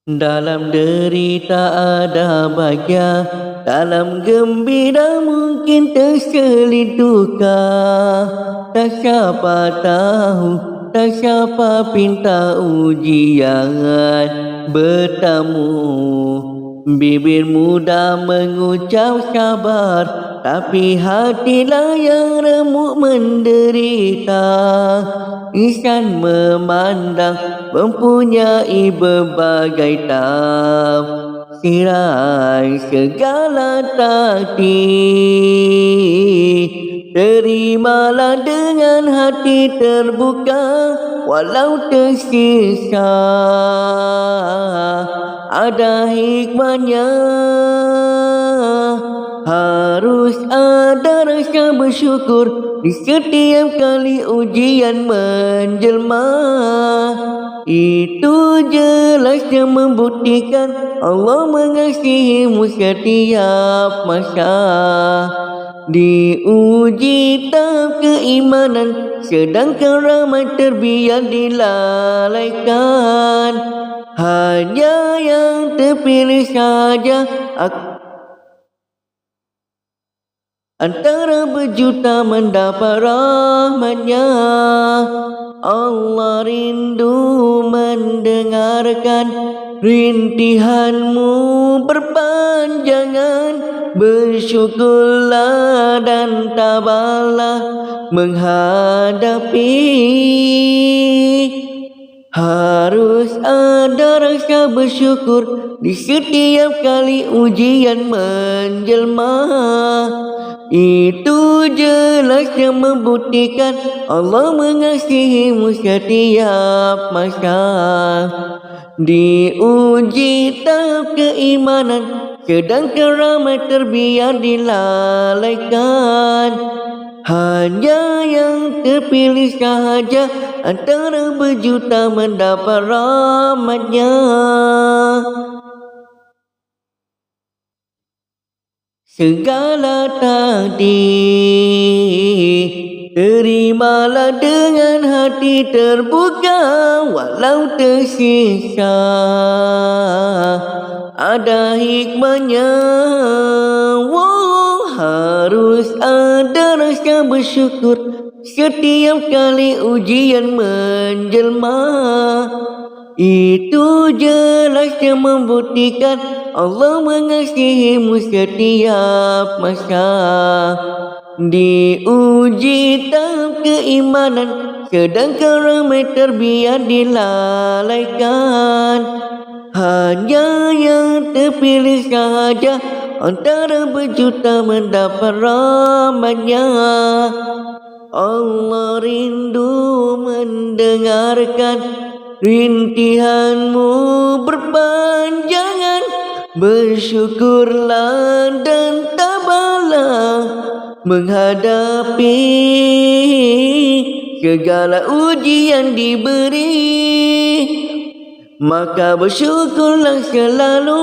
Dalam derita ada bahagia, dalam gembira mungkin terselip duka. Tak siapa tahu, tak siapa pinta ujian bertemu. Bibir muda mengucap sabar, tapi hatilah yang remuk menderita. Insan memandang mempunyai berbagai tafsiran segala takdir. Terimalah dengan hati terbuka, walau tersisa ada hikmahnya. Harus ada rasa bersyukur di setiap kali ujian menjelma. Itu jelas yang membuktikan Allah mengasihimu setiap masa. Diuji tahap keimanan, sedangkan ramai terbiar dilalaikan. Hanya yang terpilih saja antara berjuta mendapat rahmatnya. Allah rindu mendengarkan rintihanmu berpanjangan. Bersyukurlah dan tabahlah menghadapi. Harus ada rasa bersyukur di setiap kali ujian menjelma. Itu jelas yang membuktikan Allah mengasihimu setiap masa. Diuji tahap keimanan, sedangkan ramai terbiar dilalaikan. Hanya yang terpilih sahaja antara berjuta mendapat rahmatnya. Segala takdir terimalah dengan hati terbuka, walau tersisa ada hikmahnya. Harus ada rasa bersyukur setiap kali ujian menjelma. Itu jelas yang membuktikan Allah mengasihimu setiap masa. Diuji tahap keimanan, sedangkan ramai terbiar dilalaikan. Hanya yang terpilih sahaja antara berjuta mendapat rahmatnya. Allah rindu mendengarkan rintihanmu berpanjangan. Bersyukurlah dan tabahlah menghadapi segala ujian diberi. Maka bersyukurlah selalu